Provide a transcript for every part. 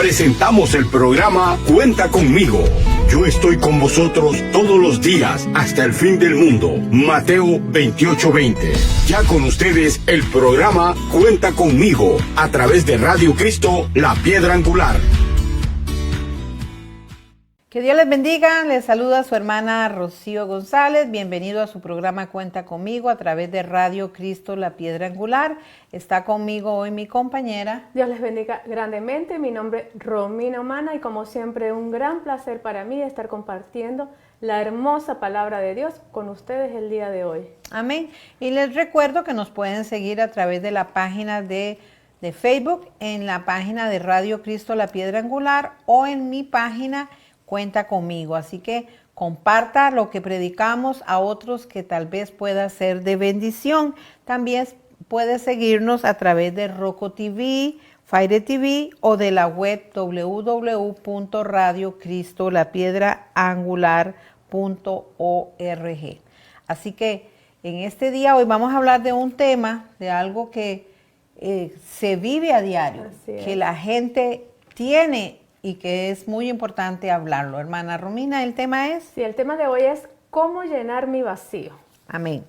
presentamos el programa Cuenta Conmigo. Yo estoy con vosotros todos los días hasta el fin del mundo. Mateo 28:20. Ya con ustedes el programa Cuenta Conmigo a través de Radio Cristo, la piedra angular. Que Dios les bendiga, les saluda su hermana Rocío González, bienvenido a su programa Cuenta Conmigo a través de Radio Cristo, la piedra angular. Está conmigo hoy mi compañera. Dios les bendiga grandemente, mi nombre es Romina Humana y como siempre un gran placer para mí estar compartiendo la hermosa palabra de Dios con ustedes el día de hoy. Amén. Y les recuerdo que nos pueden seguir a través de la página de Facebook, en la página de Radio Cristo, la piedra angular o en mi página Cuenta Conmigo, así que comparta lo que predicamos a otros que tal vez pueda ser de bendición. También puede seguirnos a través de Roku TV, Fire TV o de la web www.radiocristolapiedraangular.org. Así que en este día hoy vamos a hablar de un tema, de algo que se vive a diario, que la gente tiene y que es muy importante hablarlo. Hermana Romina, ¿el tema es? Sí, el tema de hoy es ¿cómo llenar mi vacío? Amén.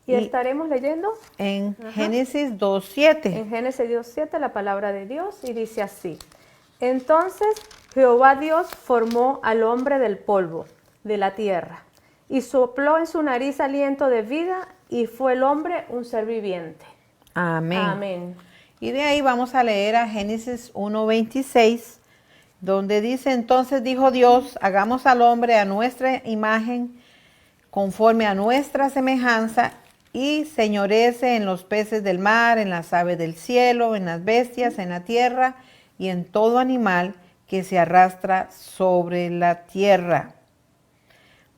Y estaremos leyendo en Génesis 2:7. En Génesis 2:7 la palabra de Dios y dice así: Entonces Jehová Dios formó al hombre del polvo de la tierra y sopló en su nariz aliento de vida y fue el hombre un ser viviente. Amén. Amén. Y de ahí vamos a leer a Génesis 1:26. Donde dice, entonces dijo Dios, hagamos al hombre a nuestra imagen, conforme a nuestra semejanza, y señorece en los peces del mar, en las aves del cielo, en las bestias, en la tierra, y en todo animal que se arrastra sobre la tierra.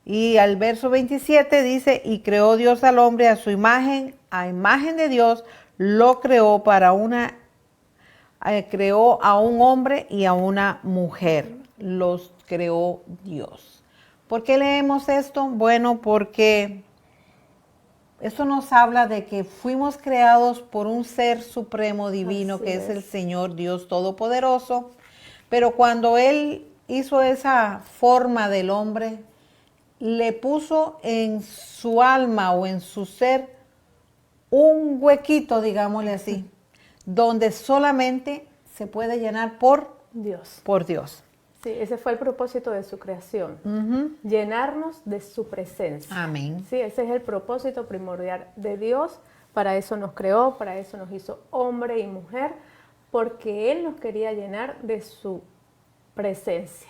Y al verso 27 dice, y creó Dios al hombre a su imagen, a imagen de Dios, lo creó creó a un hombre y a una mujer, los creó Dios. ¿Por qué leemos esto? Bueno, porque esto nos habla de que fuimos creados por un ser supremo divino, que es el Señor Dios Todopoderoso, pero cuando Él hizo esa forma del hombre, le puso en su alma o en su ser un huequito, digámosle así, donde solamente se puede llenar por Dios. Por Dios. Sí, ese fue el propósito de su creación, llenarnos de su presencia. Amén. Sí, ese es el propósito primordial de Dios, para eso nos creó, para eso nos hizo hombre y mujer, porque Él nos quería llenar de su presencia.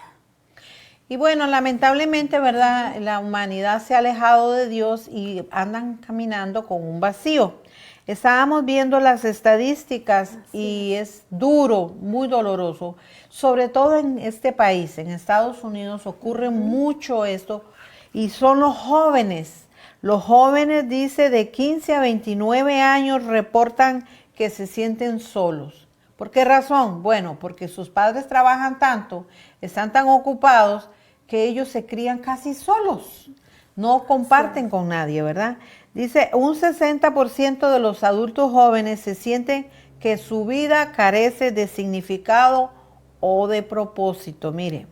Y bueno, lamentablemente, ¿verdad? La humanidad se ha alejado de Dios y andan caminando con un vacío. Estábamos viendo las estadísticas y es duro, muy doloroso. Sobre todo en este país, en Estados Unidos, ocurre mucho esto y son los jóvenes. Los jóvenes, dice, de 15 a 29 años reportan que se sienten solos. ¿Por qué razón? Bueno, porque sus padres trabajan tanto, están tan ocupados que ellos se crían casi solos. No comparten con nadie, ¿verdad? Dice, un 60% de los adultos jóvenes se sienten que su vida carece de significado o de propósito. Mire,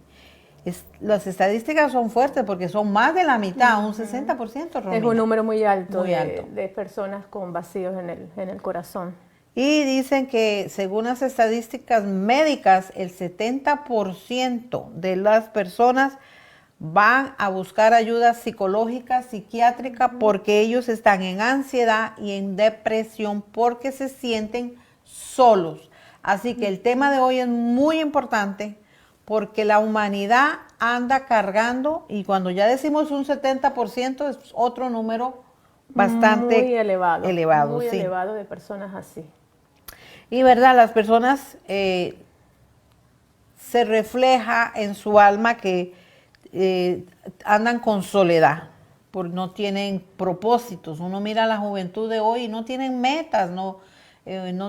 las estadísticas son fuertes porque son más de la mitad, un 60%. Romina. Es un número muy alto, de personas con vacíos en el corazón. Y dicen que según las estadísticas médicas, el 70% de las personas van a buscar ayuda psicológica, psiquiátrica, porque ellos están en ansiedad y en depresión porque se sienten solos. Así que el tema de hoy es muy importante porque la humanidad anda cargando, y cuando ya decimos un 70% es otro número bastante muy elevado. Muy sí. elevado de personas así. Y verdad, las personas se refleja en su alma que andan con soledad, no tienen propósitos. Uno mira a la juventud de hoy y no tienen metas, no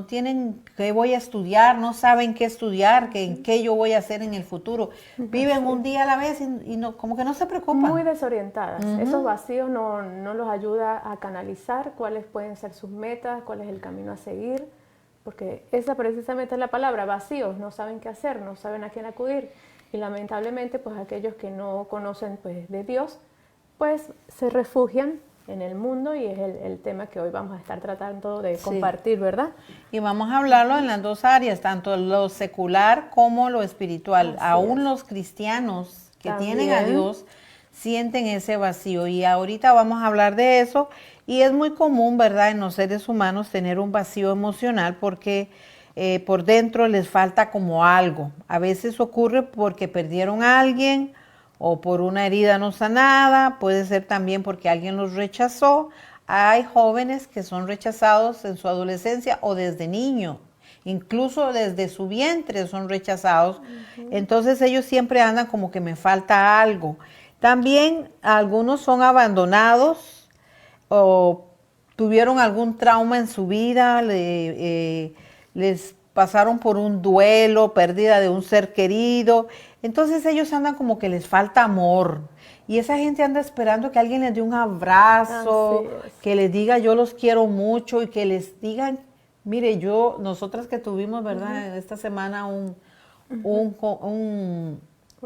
tienen qué voy a estudiar, no saben qué estudiar, qué yo voy a hacer en el futuro. Viven un día a la vez y no, como que no se preocupan. Muy desorientadas. Esos vacíos no los ayuda a canalizar cuáles pueden ser sus metas, cuál es el camino a seguir. porque esa precisamente es la palabra, vacíos, no saben qué hacer, no saben a quién acudir. Y lamentablemente, pues aquellos que no conocen pues, de Dios, pues se refugian en el mundo y es el tema que hoy vamos a estar tratando de compartir, ¿verdad? Y vamos a hablarlo en las dos áreas, tanto lo secular como lo espiritual. Aún los cristianos que tienen a Dios sienten ese vacío y ahorita vamos a hablar de eso y es muy común, ¿verdad?, en los seres humanos tener un vacío emocional porque por dentro les falta como algo. A veces ocurre porque perdieron a alguien o por una herida no sanada, puede ser también porque alguien los rechazó. Hay jóvenes que son rechazados en su adolescencia o desde niño, incluso desde su vientre son rechazados. Entonces ellos siempre andan como que me falta algo. También algunos son abandonados o tuvieron algún trauma en su vida, les pasaron por un duelo, pérdida de un ser querido. Entonces ellos andan como que les falta amor. Y esa gente anda esperando que alguien les dé un abrazo, que les diga yo los quiero mucho y que les digan, mire, nosotras que tuvimos, ¿verdad?, esta semana un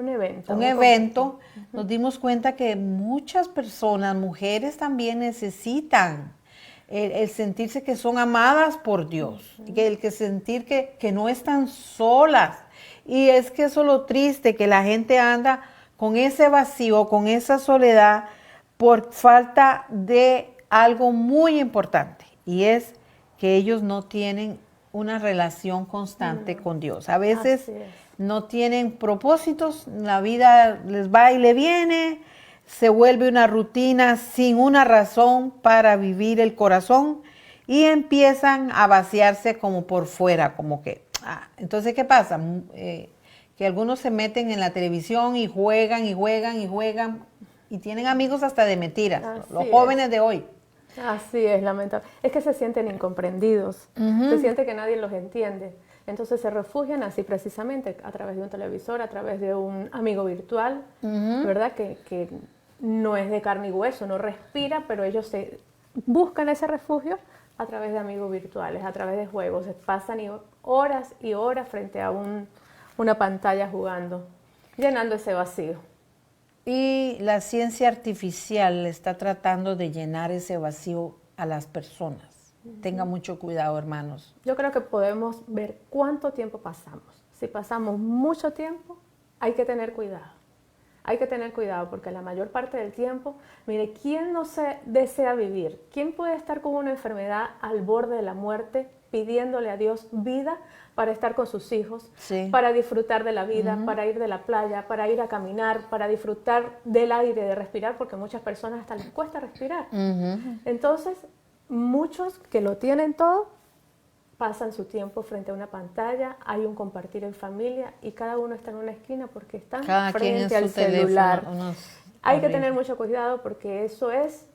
evento, nos dimos cuenta que muchas personas, mujeres también necesitan el sentirse que son amadas por Dios, que sentir que no están solas. Y es que eso es lo triste, que la gente anda con ese vacío, con esa soledad, por falta de algo muy importante, y es que ellos no tienen una relación constante con Dios. A veces no tienen propósitos, la vida les va y le viene, se vuelve una rutina sin una razón para vivir el corazón y empiezan a vaciarse como por fuera, como que... entonces, ¿qué pasa? Que algunos se meten en la televisión y juegan y juegan y juegan y tienen amigos hasta de mentiras, los jóvenes de hoy. Así es, lamentable. Es que se sienten incomprendidos, se siente que nadie los entiende. Entonces se refugian así precisamente a través de un televisor, a través de un amigo virtual, ¿verdad? Que no es de carne y hueso, no respira, pero ellos se buscan ese refugio a través de amigos virtuales, a través de juegos. Se pasan horas y horas frente a una pantalla jugando, llenando ese vacío. Y la ciencia artificial está tratando de llenar ese vacío a las personas. Tengan mucho cuidado, hermanos. Yo creo que podemos ver cuánto tiempo pasamos. Si pasamos mucho tiempo, hay que tener cuidado. Hay que tener cuidado porque la mayor parte del tiempo, mire, ¿quién no se desea vivir? ¿Quién puede estar con una enfermedad al borde de la muerte pidiéndole a Dios vida para estar con sus hijos, para disfrutar de la vida, para ir de la playa, para ir a caminar, para disfrutar del aire, de respirar, porque a muchas personas hasta les cuesta respirar? Entonces, muchos que lo tienen todo, pasan su tiempo frente a una pantalla, hay un compartir en familia y cada uno está en una esquina porque están frente al celular. Hay que tener mucho cuidado porque eso es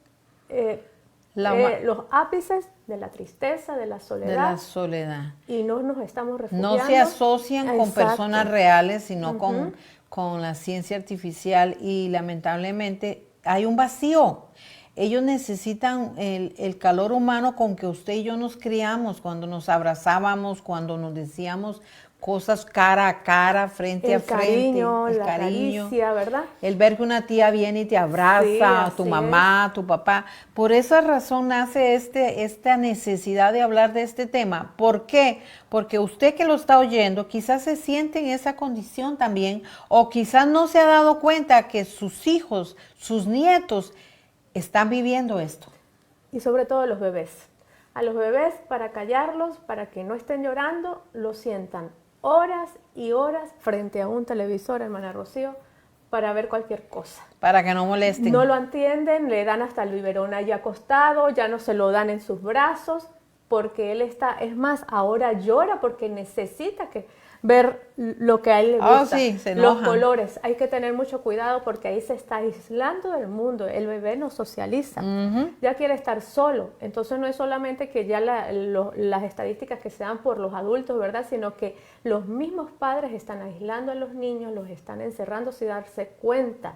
los ápices de la tristeza, de la soledad. De la soledad. Y no nos estamos refugiando. No se asocian con personas reales, sino con la ciencia artificial y lamentablemente hay un vacío. Ellos necesitan el calor humano con que usted y yo nos criamos, cuando nos abrazábamos, cuando nos decíamos cosas cara a cara, frente a frente. El cariño, caricia, ¿verdad? El ver que una tía viene y te abraza, tu mamá, tu papá. Por esa razón nace esta necesidad de hablar de este tema. ¿Por qué? Porque usted que lo está oyendo quizás se siente en esa condición también, o quizás no se ha dado cuenta que sus hijos, sus nietos, están viviendo esto. Y sobre todo los bebés. A los bebés, para callarlos, para que no estén llorando, los sientan horas y horas frente a un televisor, hermana Rocío, para ver cualquier cosa. Para que no molesten. No lo entienden, le dan hasta el biberón ahí acostado, ya no se lo dan en sus brazos, porque él está, es más, ahora llora porque necesita ver lo que a él le gusta, los colores. Hay que tener mucho cuidado porque ahí se está aislando del mundo. El bebé no socializa, ya quiere estar solo. Entonces no es solamente que ya las estadísticas que se dan por los adultos, ¿verdad? Sino que los mismos padres están aislando a los niños, los están encerrando sin darse cuenta.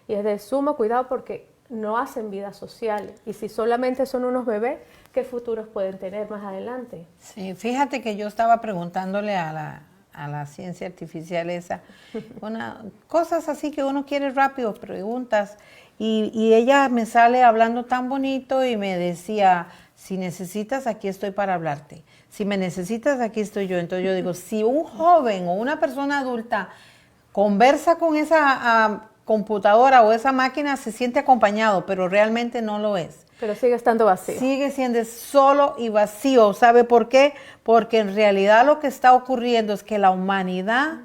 Y es de sumo cuidado porque no hacen vida social. Y si solamente son unos bebés, ¿qué futuros pueden tener más adelante? Sí, fíjate que yo estaba preguntándole a la ciencia artificial esa, cosas así que uno quiere rápido, preguntas, y ella me sale hablando tan bonito y me decía, si necesitas, aquí estoy para hablarte. Si me necesitas, aquí estoy yo. Entonces yo digo, si un joven o una persona adulta conversa con esa computadora o esa máquina, se siente acompañado, pero realmente no lo es. Pero sigue estando vacío. Sigue siendo solo y vacío. ¿Sabe por qué? Porque en realidad lo que está ocurriendo es que la humanidad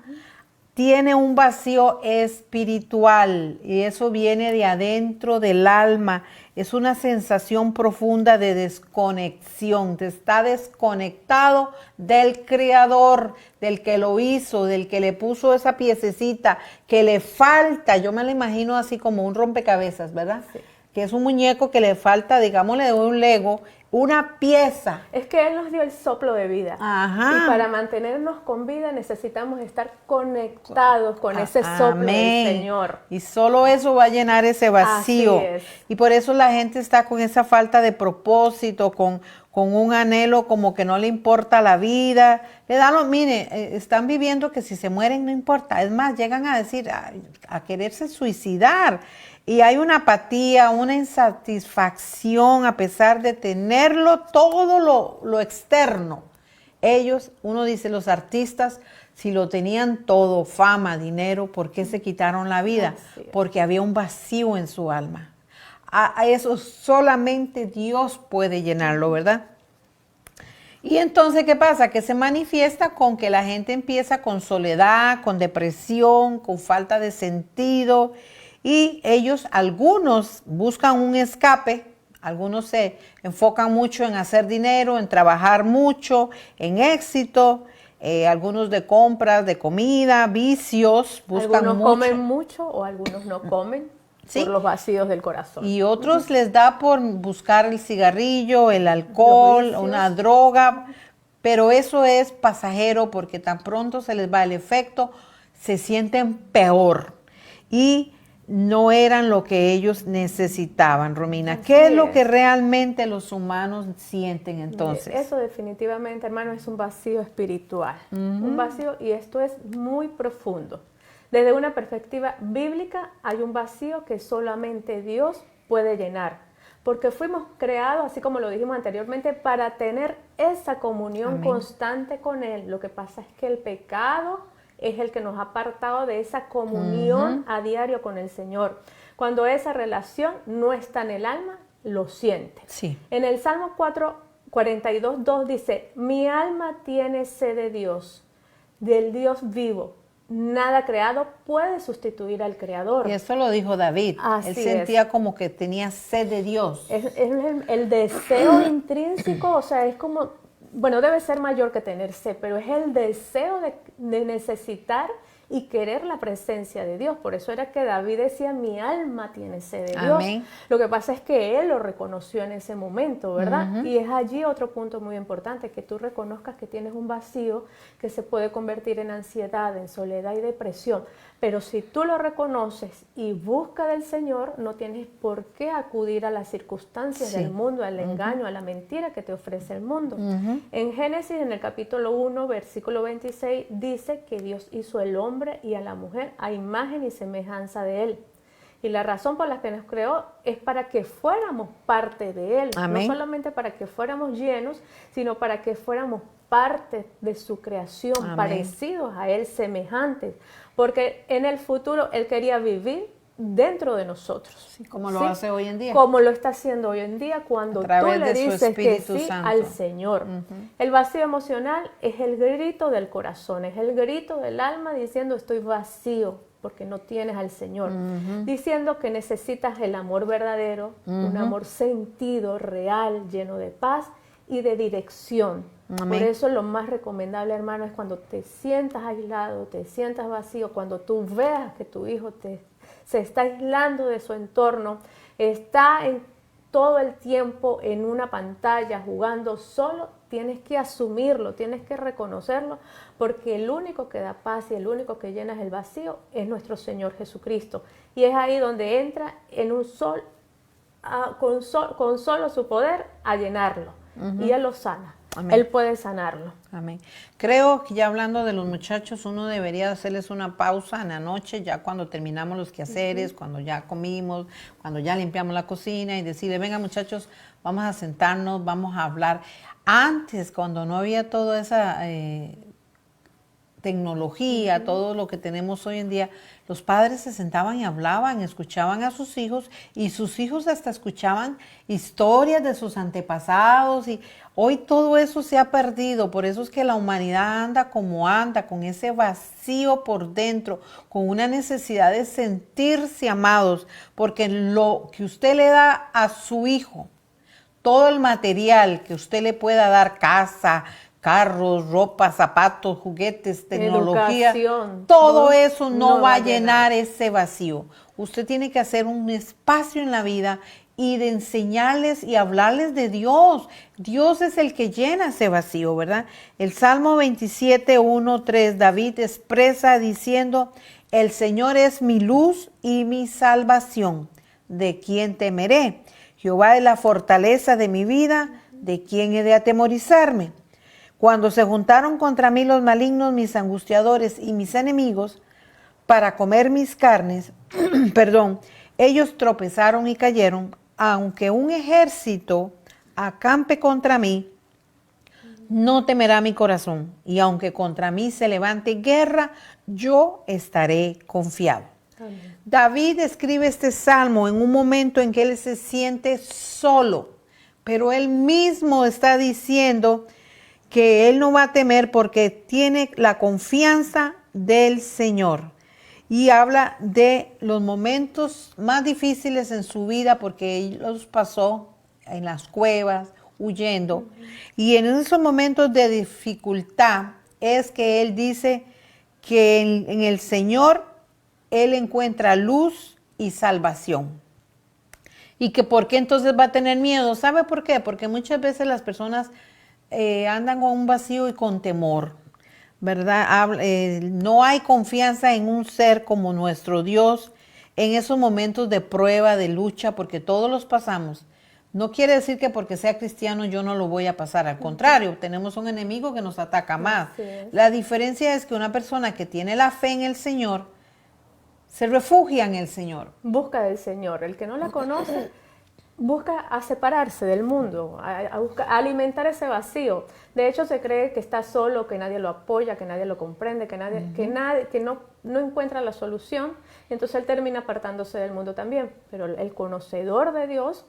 tiene un vacío espiritual y eso viene de adentro del alma. Es una sensación profunda de desconexión. Te está desconectado del Creador, del que lo hizo, del que le puso esa piececita que le falta. Yo me lo imagino así como un rompecabezas, ¿verdad? Sí. Que es un muñeco que le falta, digámosle, de un Lego, una pieza. Es que Él nos dio el soplo de vida. Ajá. Y para mantenernos con vida necesitamos estar conectados con ese soplo del Señor. Y solo eso va a llenar ese vacío. Así es. Y por eso la gente está con esa falta de propósito, con un anhelo como que no le importa la vida. Le dan mire, están viviendo que si se mueren no importa. Es más, llegan a decir, a quererse suicidar. Y hay una apatía, una insatisfacción a pesar de tenerlo todo lo externo. Ellos, uno dice, los artistas, si lo tenían todo, fama, dinero, ¿por qué se quitaron la vida? Porque había un vacío en su alma. A eso solamente Dios puede llenarlo, ¿verdad? Y entonces, ¿qué pasa? Que se manifiesta con que la gente empieza con soledad, con depresión, con falta de sentido. Y ellos, algunos buscan un escape, algunos se enfocan mucho en hacer dinero, en trabajar mucho, en éxito, algunos de compras, de comida, vicios, buscan algunos mucho. Comen mucho o algunos no comen por los vacíos del corazón. Y otros les da por buscar el cigarrillo, el alcohol, una droga, pero eso es pasajero porque tan pronto se les va el efecto, se sienten peor. Y no eran lo que ellos necesitaban, Romina. ¿Qué es lo que realmente los humanos sienten entonces? Eso definitivamente, hermano, es un vacío espiritual. Un vacío, y esto es muy profundo. Desde una perspectiva bíblica, hay un vacío que solamente Dios puede llenar. Porque fuimos creados, así como lo dijimos anteriormente, para tener esa comunión constante con Él. Lo que pasa es que el pecado es el que nos ha apartado de esa comunión a diario con el Señor. Cuando esa relación no está en el alma, lo siente. Sí. En el Salmo 42:2 dice, mi alma tiene sed de Dios, del Dios vivo. Nada creado puede sustituir al Creador. Y eso lo dijo David. Así Él sentía como que tenía sed de Dios. Es el deseo intrínseco, o sea, es como... Bueno, debe ser mayor que tener sed, pero es el deseo de necesitar y querer la presencia de Dios. Por eso era que David decía, mi alma tiene sed de Dios. Amén. Lo que pasa es que él lo reconoció en ese momento, ¿verdad? Y es allí otro punto muy importante, que tú reconozcas que tienes un vacío que se puede convertir en ansiedad, en soledad y depresión. Pero si tú lo reconoces y buscas del Señor, no tienes por qué acudir a las circunstancias del mundo, al engaño, a la mentira que te ofrece el mundo. En Génesis, en el capítulo 1, versículo 26, dice que Dios hizo el hombre y a la mujer a imagen y semejanza de Él. Y la razón por la que nos creó es para que fuéramos parte de Él. Amén. No solamente para que fuéramos llenos, sino para que fuéramos parte de su creación, Amén. parecidos a Él, semejantes. Porque en el futuro Él quería vivir dentro de nosotros. Sí, como lo hace hoy en día. Como lo está haciendo hoy en día cuando tú le dices que sí al Señor. El vacío emocional es el grito del corazón, es el grito del alma diciendo estoy vacío porque no tienes al Señor. Diciendo que necesitas el amor verdadero, un amor sentido, real, lleno de paz y de dirección. Amén. Por eso lo más recomendable, hermano, es cuando te sientas aislado, te sientas vacío, cuando tú veas que tu hijo se está aislando de su entorno, está todo el tiempo en una pantalla jugando solo, tienes que asumirlo, tienes que reconocerlo, porque el único que da paz y el único que llena el vacío es nuestro Señor Jesucristo. Y es ahí donde entra en un con solo su poder a llenarlo. Y Él lo sana. Amén. Él puede sanarlo. Amén. Creo que ya hablando de los muchachos, uno debería hacerles una pausa en la noche, ya cuando terminamos los quehaceres, cuando ya comimos, cuando ya limpiamos la cocina y decirle, venga muchachos, vamos a sentarnos, vamos a hablar. Antes, cuando no había toda esa tecnología, todo lo que tenemos hoy en día, los padres se sentaban y hablaban, escuchaban a sus hijos y sus hijos hasta escuchaban historias de sus antepasados y hoy todo eso se ha perdido, por eso es que la humanidad anda, con ese vacío por dentro, con una necesidad de sentirse amados, porque lo que usted le da a su hijo, todo el material que usted le pueda dar, casa, carros, ropa, zapatos, juguetes, tecnología, Educación, todo eso no va a llenar ese vacío. Usted tiene que hacer un espacio en la vida y de enseñarles y hablarles de Dios. Dios es el que llena ese vacío, ¿verdad? El Salmo 27, 1, 3, David expresa diciendo, el Señor es mi luz y mi salvación, ¿de quién temeré? Jehová es la fortaleza de mi vida, ¿de quién he de atemorizarme? Cuando se juntaron contra mí los malignos, mis angustiadores y mis enemigos, para comer mis carnes, ellos tropezaron y cayeron, aunque un ejército acampe contra mí, no temerá mi corazón, y aunque contra mí se levante guerra, yo estaré confiado. Amén. David escribe este salmo en un momento en que él se siente solo, pero él mismo está diciendo que él no va a temer porque tiene la confianza del Señor. Y habla de los momentos más difíciles en su vida porque él los pasó en las cuevas, huyendo. Y en esos momentos de dificultad es que él dice que en el Señor él encuentra luz y salvación. Y que por qué entonces va a tener miedo. ¿Sabe por qué? Porque muchas veces las personas andan con un vacío y con temor, ¿verdad? No hay confianza en un ser como nuestro Dios en esos momentos de prueba, de lucha, porque todos los pasamos. No quiere decir que porque sea cristiano yo no lo voy a pasar, al contrario, tenemos un enemigo que nos ataca más. La diferencia es que una persona que tiene la fe en el Señor se refugia en el Señor. Busca del Señor. El que no la conoce busca a separarse del mundo, a alimentar ese vacío. De hecho, se cree que está solo, que nadie lo apoya, que nadie lo comprende, que no encuentra la solución. Y entonces él termina apartándose del mundo también. Pero el conocedor de Dios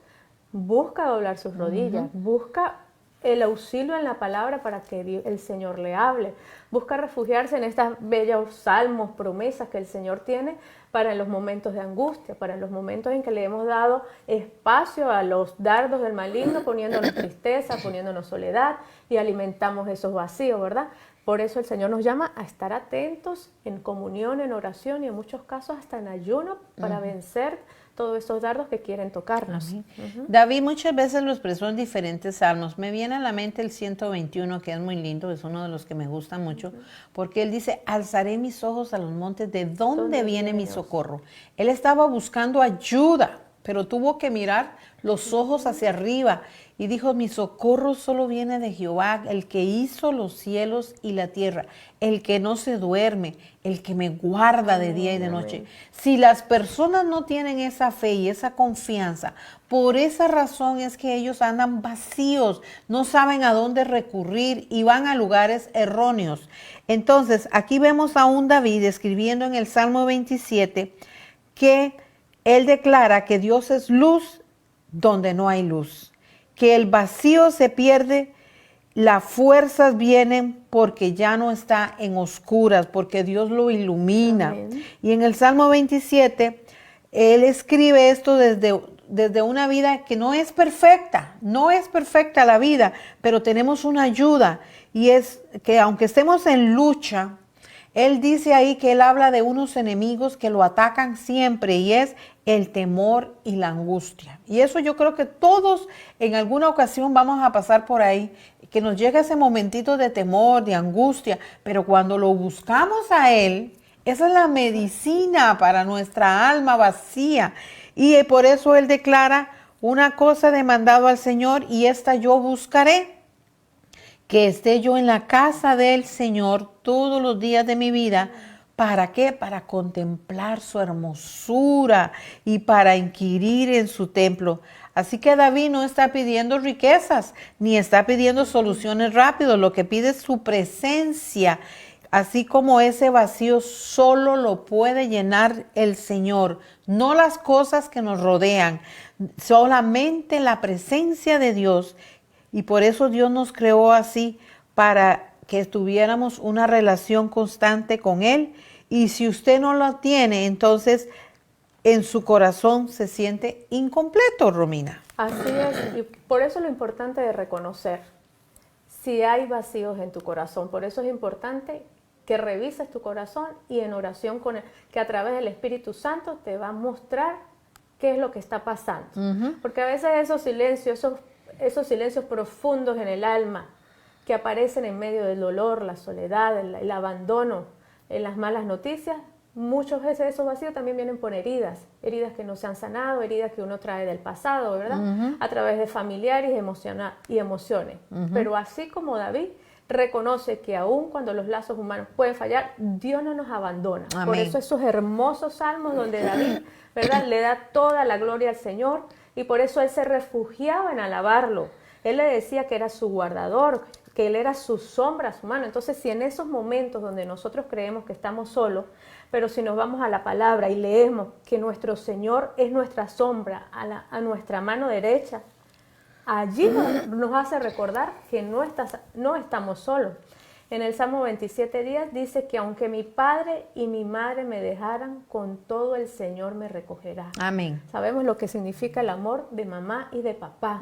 busca doblar sus rodillas, busca el auxilio en la palabra para que el Señor le hable, busca refugiarse en estos bellos salmos, promesas que el Señor tiene para los momentos de angustia, para los momentos en que le hemos dado espacio a los dardos del maligno, poniéndonos tristeza, poniéndonos soledad y alimentamos esos vacíos, ¿verdad? Por eso el Señor nos llama a estar atentos en comunión, en oración y en muchos casos hasta en ayuno para vencer todos esos dardos que quieren tocarnos. David muchas veces lo expresó en diferentes salmos. Me viene a la mente el 121, que es muy lindo, es uno de los que me gusta mucho, porque él dice, alzaré mis ojos a los montes, ¿de dónde viene mi socorro? Él estaba buscando ayuda, pero tuvo que mirar los ojos hacia arriba y dijo, mi socorro solo viene de Jehová, el que hizo los cielos y la tierra, el que no se duerme, el que me guarda de día y de noche. Si las personas no tienen esa fe y esa confianza, por esa razón es que ellos andan vacíos, no saben a dónde recurrir y van a lugares erróneos. Entonces, aquí vemos a un David escribiendo en el Salmo 27 que él declara que Dios es luz donde no hay luz, que el vacío se pierde, las fuerzas vienen porque ya no está en oscuras, porque Dios lo ilumina. Amén. Y en el Salmo 27, él escribe esto desde una vida que no es perfecta la vida, pero tenemos una ayuda, y es que aunque estemos en lucha, él dice ahí que él habla de unos enemigos que lo atacan siempre y es el temor y la angustia. Y eso yo creo que todos en alguna ocasión vamos a pasar por ahí, que nos llega ese momentito de temor, de angustia, pero cuando lo buscamos a él, esa es la medicina para nuestra alma vacía. Y por eso él declara, Una cosa he demandado al Señor y esta yo buscaré, que esté yo en la casa del Señor todos los días de mi vida. ¿Para qué? Para contemplar su hermosura y para inquirir en su templo. Así que David no está pidiendo riquezas, ni está pidiendo soluciones rápidas. Lo que pide es su presencia. Así como ese vacío solo lo puede llenar el Señor, no las cosas que nos rodean, solamente la presencia de Dios. Y por eso Dios nos creó así, para que tuviéramos una relación constante con Él. Y si usted no la tiene, entonces en su corazón se siente incompleto, Romina. Así es, y por eso es lo importante de reconocer si hay vacíos en tu corazón. Por eso es importante que revises tu corazón y en oración con Él, que a través del Espíritu Santo te va a mostrar qué es lo que está pasando. Porque a veces esos silencios profundos en el alma que aparecen en medio del dolor, la soledad, el abandono, en las malas noticias, muchas veces esos vacíos también vienen por heridas que no se han sanado, heridas que uno trae del pasado, ¿verdad? A través de familiares y emociones. Pero así como David reconoce que aun cuando los lazos humanos pueden fallar, Dios no nos abandona. Amén. Por eso esos hermosos salmos donde David, ¿verdad?, le da toda la gloria al Señor, y por eso él se refugiaba en alabarlo. Él le decía que era su guardador, que Él era su sombra, su mano. Entonces, si en esos momentos donde nosotros creemos que estamos solos, pero si nos vamos a la palabra y leemos que nuestro Señor es nuestra sombra, a nuestra mano derecha, allí nos hace recordar que no estamos solos. En el Salmo 27:10 dice que aunque mi padre y mi madre me dejaran, con todo el Señor me recogerá. Amén. Sabemos lo que significa el amor de mamá y de papá.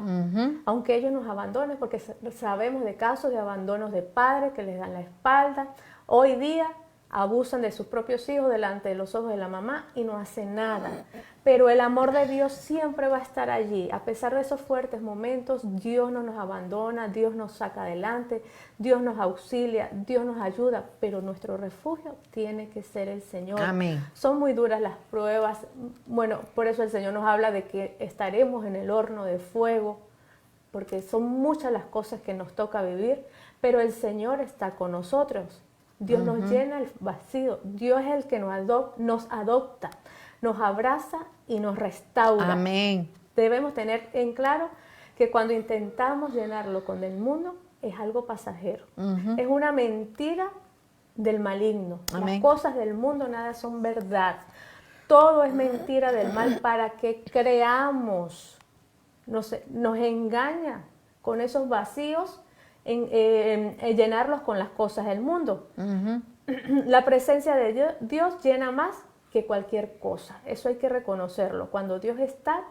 Aunque ellos nos abandonen, porque sabemos de casos de abandonos de padres que les dan la espalda. Hoy día abusan de sus propios hijos delante de los ojos de la mamá y no hacen nada. Pero el amor de Dios siempre va a estar allí. A pesar de esos fuertes momentos, Dios no nos abandona, Dios nos saca adelante, Dios nos auxilia, Dios nos ayuda, pero nuestro refugio tiene que ser el Señor. Amén. Son muy duras las pruebas. Bueno, por eso el Señor nos habla de que estaremos en el horno de fuego, porque son muchas las cosas que nos toca vivir, pero el Señor está con nosotros. Dios nos llena el vacío. Dios es el que nos adopta, nos abraza y nos restaura. Amén. Debemos tener en claro que cuando intentamos llenarlo con el mundo, es algo pasajero. Es una mentira del maligno. Amén. Las cosas del mundo nada son verdad. Todo es mentira del mal para que creamos. Nos engaña con esos vacíos, en llenarlos con las cosas del mundo. La presencia de Dios llena más que cualquier cosa. Eso hay que reconocerlo. Cuando Dios está,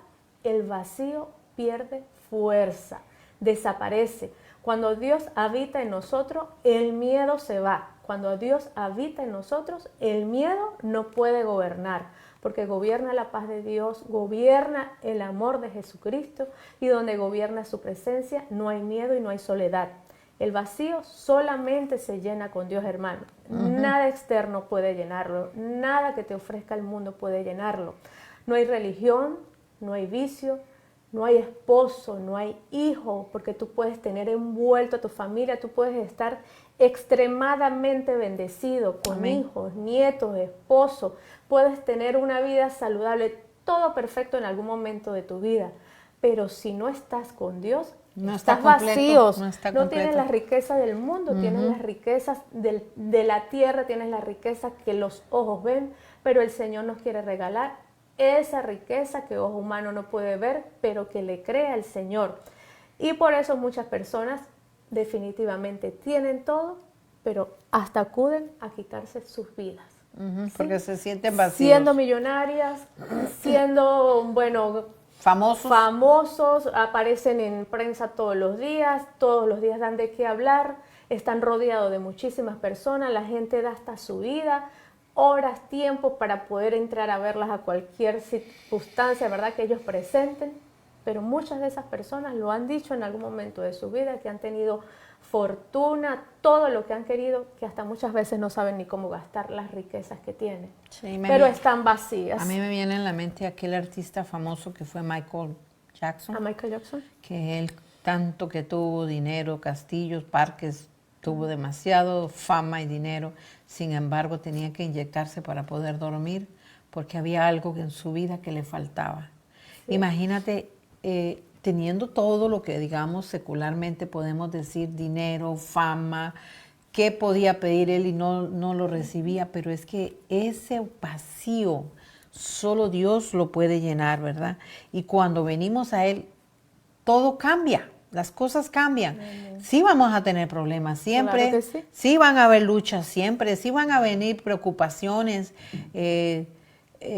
el vacío pierde fuerza, desaparece. Cuando Dios habita en nosotros, el miedo se va. Cuando Dios habita en nosotros, el miedo no puede gobernar, porque gobierna la paz de Dios, gobierna el amor de Jesucristo, y donde gobierna su presencia no hay miedo y no hay soledad. El vacío solamente se llena con Dios, hermano. Nada externo puede llenarlo, nada que te ofrezca el mundo puede llenarlo. No hay religión, no hay vicio, no hay esposo, no hay hijo, porque tú puedes tener envuelto a tu familia, tú puedes estar extremadamente bendecido con Amén. hijos, nietos, esposo, puedes tener una vida saludable, todo perfecto en algún momento de tu vida, pero si no estás con Dios, No está estás completo, vacíos, no está no completo. tienes las riquezas del mundo, tienes las riquezas de la tierra, tienes las riquezas que los ojos ven, pero el Señor nos quiere regalar esa riqueza que ojo humano no puede ver, pero que le crea el Señor. Y por eso muchas personas definitivamente tienen todo, pero hasta acuden a quitarse sus vidas. Porque se sienten vacíos. Siendo millonarias, siendo, bueno, famosos, aparecen en prensa todos los días dan de qué hablar, están rodeados de muchísimas personas, la gente da hasta su vida, horas, tiempo para poder entrar a verlas a cualquier circunstancia, ¿verdad?, que ellos presenten, pero muchas de esas personas lo han dicho en algún momento de su vida, que han tenido fortuna, todo lo que han querido, que hasta muchas veces no saben ni cómo gastar las riquezas que tienen, pero están vacías. A mí me viene en la mente aquel artista famoso que fue Michael Jackson. A Michael Jackson. Que él tanto que tuvo dinero, castillos, parques, tuvo demasiado fama y dinero, sin embargo tenía que inyectarse para poder dormir porque había algo en su vida que le faltaba. Sí. Imagínate teniendo todo lo que digamos secularmente podemos decir, dinero, fama, qué podía pedir él y no lo recibía, pero es que ese vacío solo Dios lo puede llenar, ¿verdad? Y cuando venimos a Él, todo cambia, las cosas cambian. Sí vamos a tener problemas siempre, claro que sí. Sí van a haber luchas siempre, sí van a venir preocupaciones,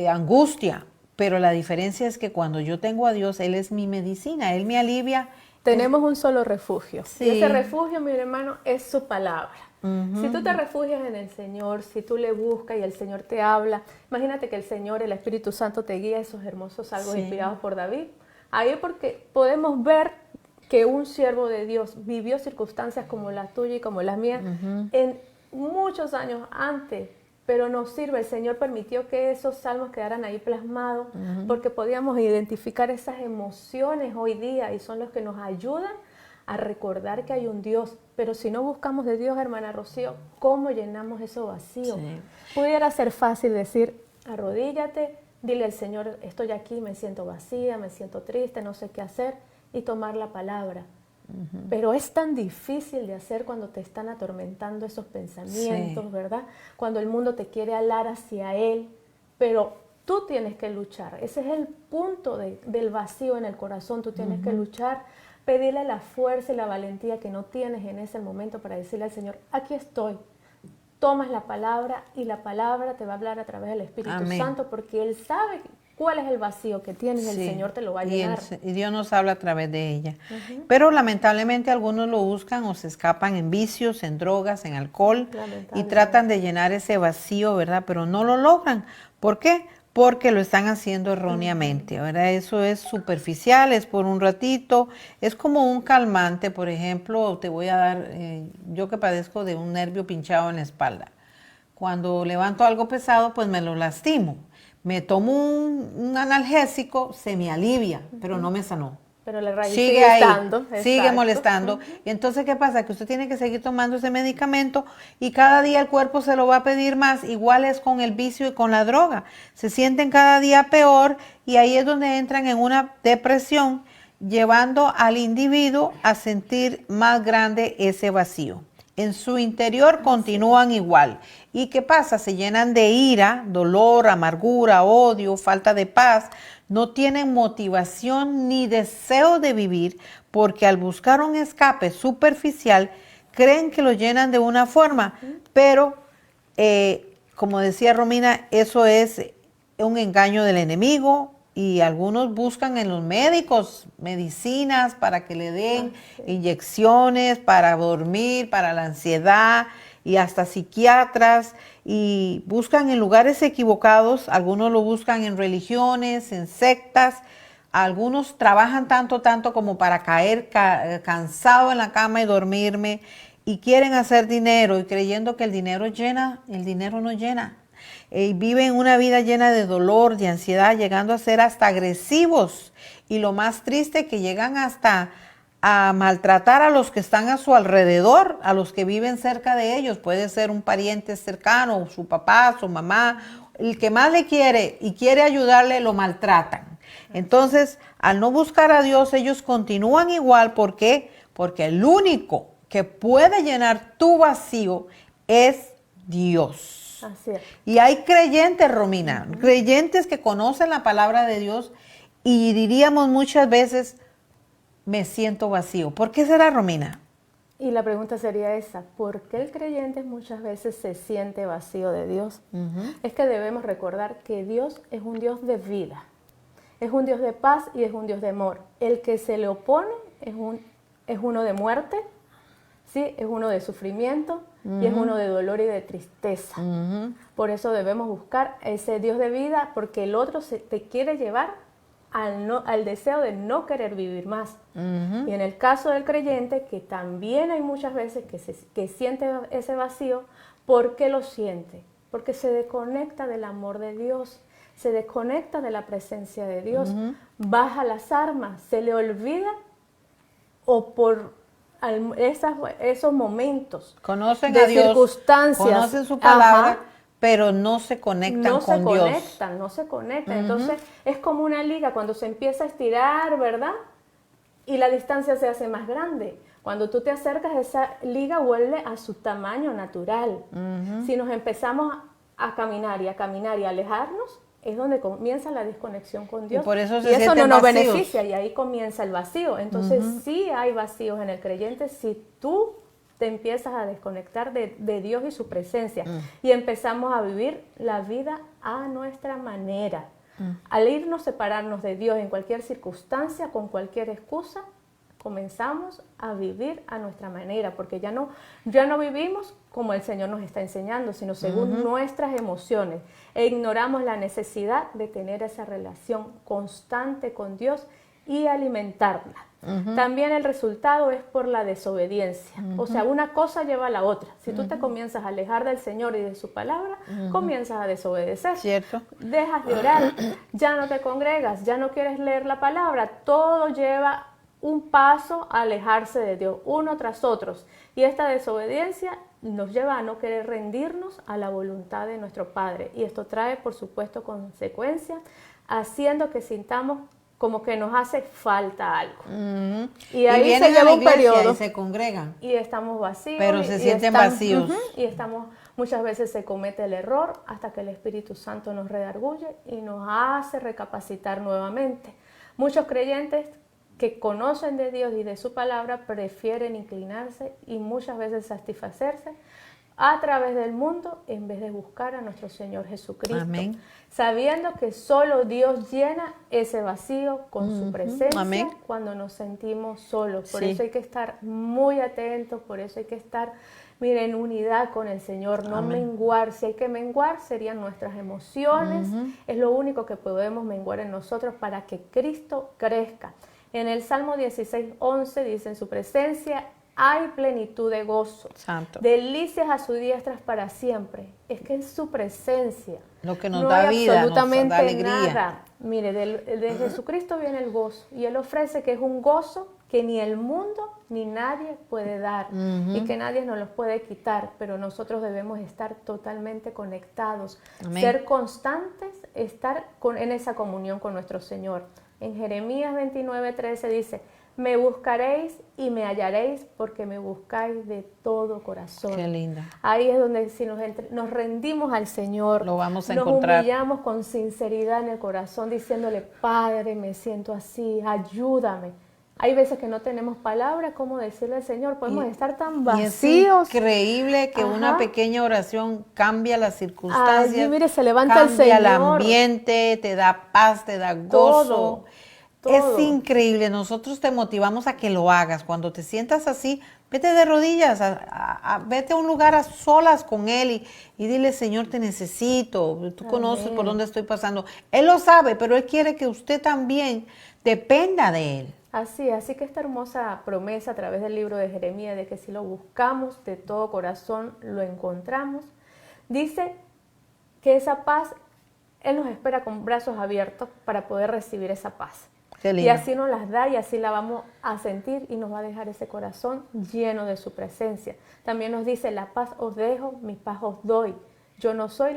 angustia, pero la diferencia es que cuando yo tengo a Dios, Él es mi medicina, Él me alivia. Tenemos un solo refugio. Sí. Y ese refugio, mi hermano, es su palabra. Si tú te refugias en el Señor, si tú le buscas y el Señor te habla, imagínate que el Señor, el Espíritu Santo te guía esos hermosos salmos inspirados por David. Ahí es porque podemos ver que un siervo de Dios vivió circunstancias como las tuyas y como las mías en muchos años antes, pero nos sirve. El Señor permitió que esos salmos quedaran ahí plasmados porque podíamos identificar esas emociones hoy día y son los que nos ayudan a recordar que hay un Dios. Pero si no buscamos de Dios, hermana Rocío, ¿cómo llenamos eso vacío? Sí. Pudiera ser fácil decir, arrodíllate, dile al Señor, estoy aquí, me siento vacía, me siento triste, no sé qué hacer, y tomar la palabra. Pero es tan difícil de hacer cuando te están atormentando esos pensamientos, ¿verdad? Cuando el mundo te quiere alar hacia Él, pero tú tienes que luchar. Ese es el punto del vacío en el corazón, tú tienes que luchar, pedirle la fuerza y la valentía que no tienes en ese momento para decirle al Señor, aquí estoy. Tomas la palabra y la palabra te va a hablar a través del Espíritu Santo porque Él sabe cuál es el vacío que tienes y el Señor te lo va a llenar. Y Dios nos habla a través de ella. Pero lamentablemente algunos lo buscan o se escapan en vicios, en drogas, en alcohol y tratan de llenar ese vacío, ¿verdad? Pero no lo logran. ¿Por qué? Porque lo están haciendo erróneamente, ¿verdad? Eso es superficial, es por un ratito, es como un calmante, por ejemplo, te voy a dar, yo que padezco de un nervio pinchado en la espalda. Cuando levanto algo pesado, pues me lo lastimo. Me tomo un analgésico, se me alivia, pero no me sanó. Pero la raíz sigue estando. Sigue molestando. Y entonces, ¿qué pasa? Que usted tiene que seguir tomando ese medicamento y cada día el cuerpo se lo va a pedir más. Igual es con el vicio y con la droga. Se sienten cada día peor y ahí es donde entran en una depresión, llevando al individuo a sentir más grande ese vacío. En su interior continúan igual. ¿Y qué pasa? Se llenan de ira, dolor, amargura, odio, falta de paz. No tienen motivación ni deseo de vivir porque al buscar un escape superficial creen que lo llenan de una forma. Pero, como decía Romina, eso es un engaño del enemigo. Y algunos buscan en los médicos medicinas para que le den inyecciones para dormir, para la ansiedad y hasta psiquiatras y buscan en lugares equivocados, algunos lo buscan en religiones, en sectas, algunos trabajan tanto como para caer cansado en la cama y dormirme y quieren hacer dinero y creyendo que el dinero llena, el dinero no llena. Y viven una vida llena de dolor, de ansiedad, llegando a ser hasta agresivos. Y lo más triste que llegan hasta a maltratar a los que están a su alrededor, a los que viven cerca de ellos. Puede ser un pariente cercano, su papá, su mamá, el que más le quiere y quiere ayudarle, lo maltratan. Entonces, al no buscar a Dios, ellos continúan igual. ¿Por qué? Porque el único que puede llenar tu vacío es Dios. Así es. Y hay creyentes, Romina, creyentes que conocen la palabra de Dios y diríamos muchas veces, me siento vacío. ¿Por qué será, Romina? Y la pregunta sería esa, ¿por qué el creyente muchas veces se siente vacío de Dios? Es que debemos recordar que Dios es un Dios de vida, es un Dios de paz y es un Dios de amor. El que se le opone es uno de muerte, ¿sí? Es uno de sufrimiento, y es uno de dolor y de tristeza. Por eso debemos buscar ese Dios de vida, porque el otro te quiere llevar al deseo de no querer vivir más. Y en el caso del creyente, que también hay muchas veces que siente ese vacío, ¿por qué lo siente? Porque se desconecta del amor de Dios. se desconecta de la presencia de Dios, baja las armas, se le olvida o por esos momentos Conocen de a Dios, circunstancias, conocen su palabra, ajá, pero no se conectan con Dios. no se conectan. Entonces es como una liga cuando se empieza a estirar, ¿verdad? Y la distancia se hace más grande. Cuando tú te acercas, esa liga vuelve a su tamaño natural. Si nos empezamos a caminar y a alejarnos, es donde comienza la desconexión con Dios. Y por eso y eso no sienten nos vacíos. beneficia, y ahí comienza el vacío. Entonces sí hay vacíos en el creyente si tú te empiezas a desconectar de Dios y su presencia. Y empezamos a vivir la vida a nuestra manera. Al irnos, separarnos de Dios en cualquier circunstancia, con cualquier excusa, comenzamos a vivir a nuestra manera, porque ya no vivimos como el Señor nos está enseñando, sino según nuestras emociones, e ignoramos la necesidad de tener esa relación constante con Dios y alimentarla. También el resultado es por la desobediencia. O sea, una cosa lleva a la otra. Si tú te comienzas a alejar del Señor y de su palabra, comienzas a desobedecer. ¿Cierto? Dejas de orar, ya no te congregas, ya no quieres leer la palabra. Todo lleva un paso a alejarse de Dios, uno tras otro. Y esta desobediencia nos lleva a no querer rendirnos a la voluntad de nuestro Padre. Y esto trae, por supuesto, consecuencias, haciendo que sintamos como que nos hace falta algo. Y ahí vienen se lleva a la un iglesia periodo. y se congregan. Y estamos vacíos. Pero se y sienten vacíos. Y estamos, muchas veces se comete el error hasta que el Espíritu Santo nos redarguye y nos hace recapacitar nuevamente. Muchos creyentes que conocen de Dios y de su palabra prefieren inclinarse y muchas veces satisfacerse a través del mundo en vez de buscar a nuestro Señor Jesucristo. Amén. Sabiendo que solo Dios llena ese vacío con su presencia. Amén. Cuando nos sentimos solos. Por Sí. eso hay que estar muy atentos, por eso hay que estar, miren, en unidad con el Señor, no menguar. Si hay que menguar, serían nuestras emociones. Es lo único que podemos menguar en nosotros para que Cristo crezca. En el Salmo 16:11 dice, en su presencia hay plenitud de gozo. Santo. Delicias a sus diestras para siempre. Es que es su presencia. Lo que nos no da hay vida, absolutamente nos da alegría. nada. Mire, de Jesucristo viene el gozo. Y Él ofrece que es un gozo que ni el mundo ni nadie puede dar. Y que nadie nos los puede quitar. Pero nosotros debemos estar totalmente conectados. Amén. Ser constantes, estar en esa comunión con nuestro Señor. En Jeremías 29:13 dice, me buscaréis y me hallaréis porque me buscáis de todo corazón. Qué linda. Ahí es donde si nos rendimos al Señor, Lo vamos a nos encontrar. humillamos con sinceridad en el corazón diciéndole, Padre, me siento así, ayúdame. Hay veces que no tenemos palabras, ¿cómo decirle al Señor? Podemos estar tan Y vacíos. es increíble que una Ajá. pequeña oración cambia las circunstancias. Ay, mire, se levanta el cambia el Señor. ambiente, te da paz, te da gozo. Todo. Es increíble. Nosotros te motivamos a que lo hagas. Cuando te sientas así, vete de rodillas, vete a un lugar a solas con Él y dile, Señor, te necesito. Tú conoces por dónde estoy pasando. Él lo sabe, pero Él quiere que usted también dependa de Él. Así que esta hermosa promesa a través del libro de Jeremías de que si lo buscamos de todo corazón, lo encontramos, dice que esa paz, Él nos espera con brazos abiertos para poder recibir esa paz. Qué lindo. Y así nos las da y así la vamos a sentir y nos va a dejar ese corazón lleno de su presencia. También nos dice, la paz os dejo, mi paz os doy. Yo no soy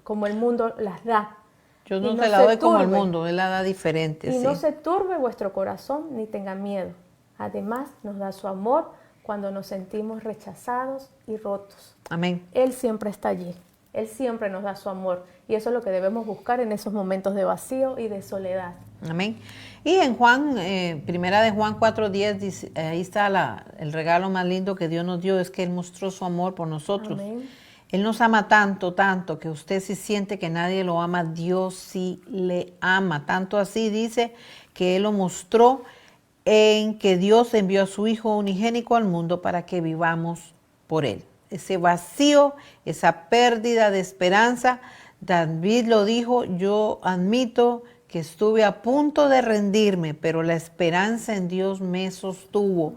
como el mundo las da. Yo Y no no te la se doy como el turbe. mundo, Él la da diferente. Y sí. no se turbe vuestro corazón ni tenga miedo. Además, nos da su amor cuando nos sentimos rechazados y rotos. Amén. Él siempre está allí. Él siempre nos da su amor. Y eso es lo que debemos buscar en esos momentos de vacío y de soledad. Amén. Y en Juan, primera de Juan 4:10, dice, ahí está el regalo más lindo que Dios nos dio, es que Él mostró su amor por nosotros. Amén. Él nos ama tanto, tanto, que usted si siente que nadie lo ama, Dios sí le ama. Tanto así dice que Él lo mostró en que Dios envió a su Hijo unigénico al mundo para que vivamos por Él. Ese vacío, esa pérdida de esperanza, David lo dijo, yo admito que estuve a punto de rendirme, pero la esperanza en Dios me sostuvo.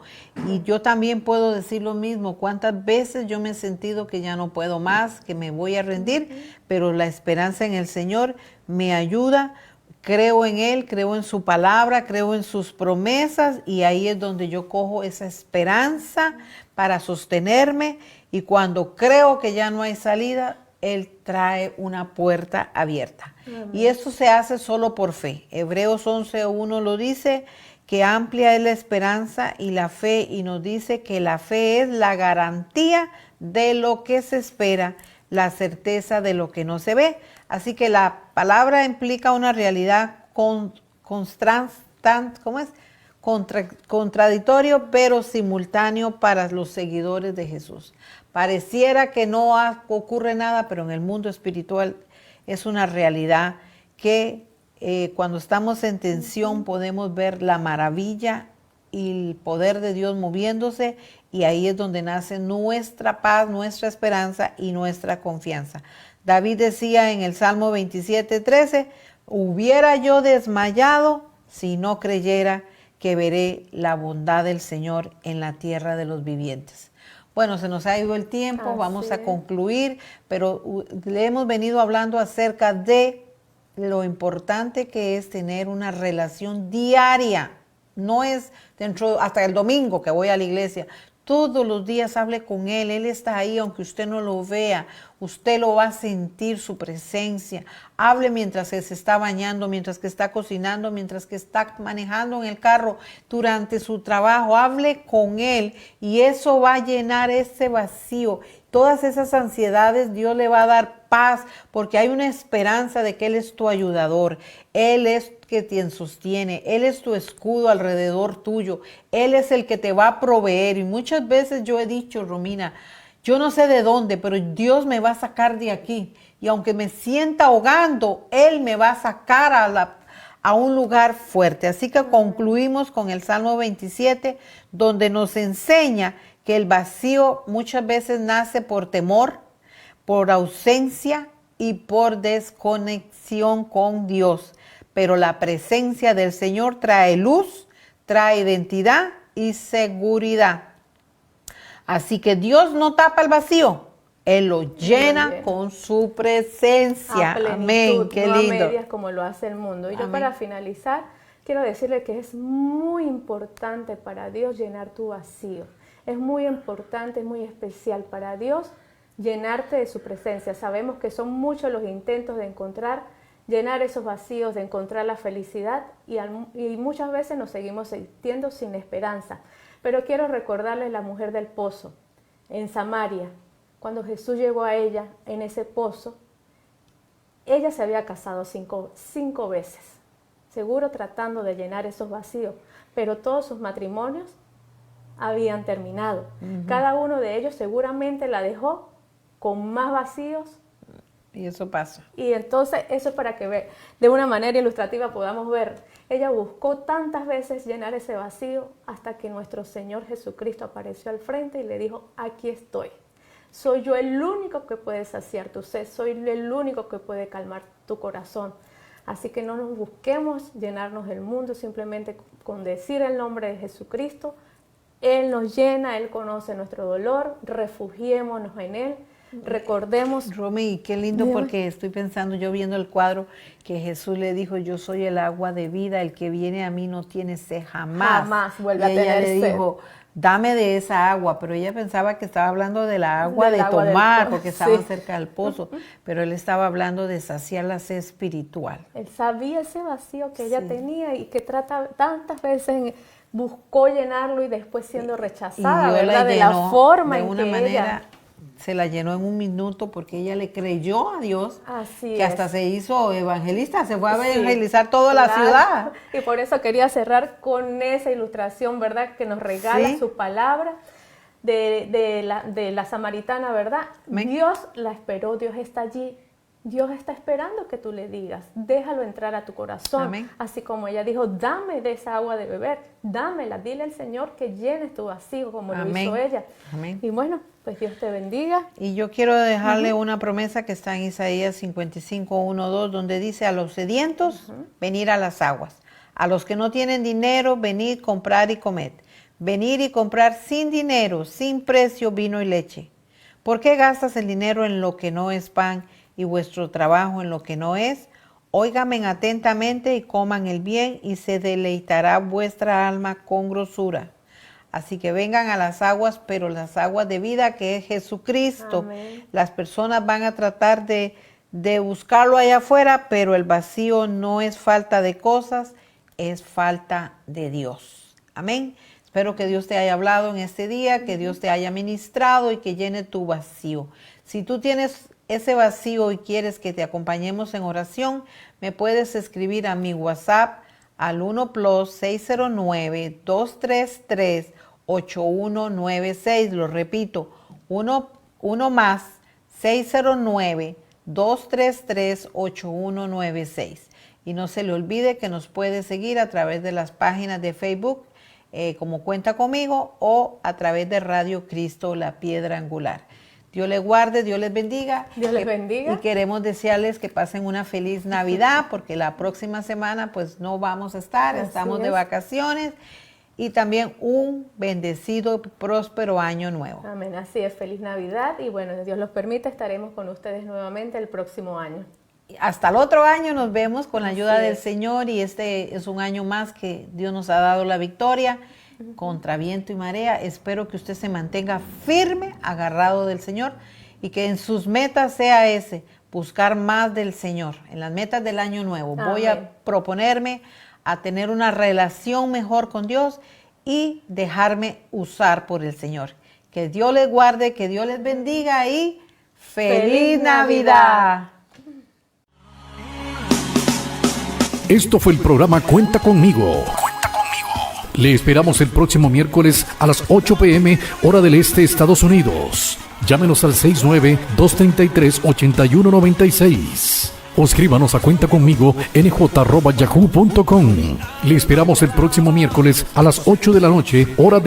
Y yo también puedo decir lo mismo. Cuántas veces yo me he sentido que ya no puedo más, que me voy a rendir, pero la esperanza en el Señor me ayuda. Creo en Él, creo en su palabra, creo en sus promesas, y ahí es donde yo cojo esa esperanza para sostenerme, y cuando creo que ya no hay salida, Él trae una puerta abierta. Amén. Y esto se hace solo por fe. Hebreos 11:1 lo dice, que amplia es la esperanza y la fe, y nos dice que la fe es la garantía de lo que se espera, la certeza de lo que no se ve. Así que la palabra implica una realidad contradictorio, pero simultáneo para los seguidores de Jesús. Pareciera que no ocurre nada, pero en el mundo espiritual es una realidad que cuando estamos en tensión podemos ver la maravilla y el poder de Dios moviéndose, y ahí es donde nace nuestra paz, nuestra esperanza y nuestra confianza. David decía en el Salmo 27:13, hubiera yo desmayado si no creyera que veré la bondad del Señor en la tierra de los vivientes. Bueno, se nos ha ido el tiempo, vamos a concluir, pero le hemos venido hablando acerca de lo importante que es tener una relación diaria. No es hasta el domingo que voy a la iglesia. Todos los días hable con Él. Él está ahí, aunque usted no lo vea. Usted lo va a sentir, su presencia. Hable mientras se está bañando, mientras que está cocinando, mientras que está manejando en el carro, durante su trabajo. Hable con Él y eso va a llenar ese vacío. Todas esas ansiedades Dios le va a dar paz, porque hay una esperanza de que Él es tu ayudador. Él es que te sostiene. Él es tu escudo alrededor tuyo. Él es el que te va a proveer. Y muchas veces yo he dicho, Romina, yo no sé de dónde, pero Dios me va a sacar de aquí. Y aunque me sienta ahogando, Él me va a sacar a un lugar fuerte. Así que concluimos con el Salmo 27, donde nos enseña que el vacío muchas veces nace por temor, por ausencia y por desconexión con Dios. Pero la presencia del Señor trae luz, trae identidad y seguridad. Así que Dios no tapa el vacío, Él lo llena con su presencia. Plenitud, amén, qué lindo. No a medias como lo hace el mundo. Y yo para finalizar, quiero decirle que es muy importante para Dios llenar tu vacío. Es muy importante, es muy especial para Dios llenarte de su presencia. Sabemos que son muchos los intentos de llenar esos vacíos, de encontrar la felicidad, y muchas veces nos seguimos sintiendo sin esperanza. Pero quiero recordarles la mujer del pozo en Samaria. Cuando Jesús llegó a ella en ese pozo, ella se había casado cinco veces, seguro tratando de llenar esos vacíos, pero todos sus matrimonios habían terminado. Cada uno de ellos seguramente la dejó con más vacíos. Y eso pasa. Y entonces eso es para que de una manera ilustrativa podamos ver. Ella buscó tantas veces llenar ese vacío hasta que nuestro Señor Jesucristo apareció al frente y le dijo, aquí estoy. Soy yo el único que puede saciar tu sed, soy el único que puede calmar tu corazón. Así que no nos busquemos llenarnos el mundo simplemente con decir el nombre de Jesucristo. Él nos llena, Él conoce nuestro dolor, refugiémonos en Él. Recordemos. Romy, qué lindo, porque estoy pensando, yo viendo el cuadro, que Jesús le dijo, yo soy el agua de vida, el que viene a mí no tiene sed jamás. Jamás vuelve a tener sed. Ella le dijo, dame de esa agua, pero ella pensaba que estaba hablando de la agua de tomar, porque estaban cerca del pozo, pero él estaba hablando de saciar la sed espiritual. Él sabía ese vacío que ella tenía y que tantas veces buscó llenarlo y después siendo rechazada, ¿verdad? De la forma en que ella se la llenó en un minuto, porque ella le creyó a Dios. Así que hasta se hizo evangelista, se fue a evangelizar toda la ciudad. Y por eso quería cerrar con esa ilustración, ¿verdad? Que nos regala su palabra de la samaritana, ¿verdad? Dios la esperó, Dios está allí Dios está esperando que tú le digas, déjalo entrar a tu corazón. Amén. Así como ella dijo, dame de esa agua de beber, dámela, dile al Señor que llene tu vacío como lo Amén. hizo ella. Amén. Y bueno, pues Dios te bendiga. Y yo quiero dejarle una promesa que está en Isaías 55, 1, 2, donde dice: a los sedientos, venir a las aguas. A los que no tienen dinero, venid, comprar y comed. Venir y comprar sin dinero, sin precio, vino y leche. ¿Por qué gastas el dinero en lo que no es pan y vuestro trabajo en lo que no es? Óigame atentamente y coman el bien, y se deleitará vuestra alma con grosura. Así que vengan a las aguas, pero las aguas de vida, que es Jesucristo. Amén. Las personas van a tratar de buscarlo allá afuera, pero el vacío no es falta de cosas, es falta de Dios. Amén. Espero que Dios te haya hablado en este día, que Dios te haya ministrado y que llene tu vacío. Si tú tienes ese vacío y quieres que te acompañemos en oración, me puedes escribir a mi WhatsApp al 1+609-233-8196. Lo repito, 609-233-8196. Y no se le olvide que nos puede seguir a través de las páginas de Facebook, como Cuenta Conmigo, o a través de Radio Cristo, la Piedra Angular. Dios les guarde, Dios les bendiga. Dios les bendiga. Y queremos desearles que pasen una feliz Navidad, porque la próxima semana pues no vamos a estar, Así estamos de es. vacaciones. Y también un bendecido, próspero año nuevo. Amén, así es, feliz Navidad y bueno, si Dios los permite, estaremos con ustedes nuevamente el próximo año. Hasta el otro año nos vemos con la ayuda Así del es. Señor, y este es un año más que Dios nos ha dado la victoria contra viento y marea. Espero que usted se mantenga firme, agarrado del Señor, y que en sus metas sea ese, buscar más del Señor. En las metas del año nuevo voy Amén. a proponerme a tener una relación mejor con Dios y dejarme usar por el Señor. Que Dios les guarde, que Dios les bendiga y ¡Feliz Navidad! Esto fue el programa Cuenta Conmigo. Le esperamos el próximo miércoles a las 8 p.m. hora del este, Estados Unidos. Llámenos al 69-233-8196. O escríbanos a cuentaconmigo@nj@yahoo.com. Le esperamos el próximo miércoles a las 8 de la noche, hora de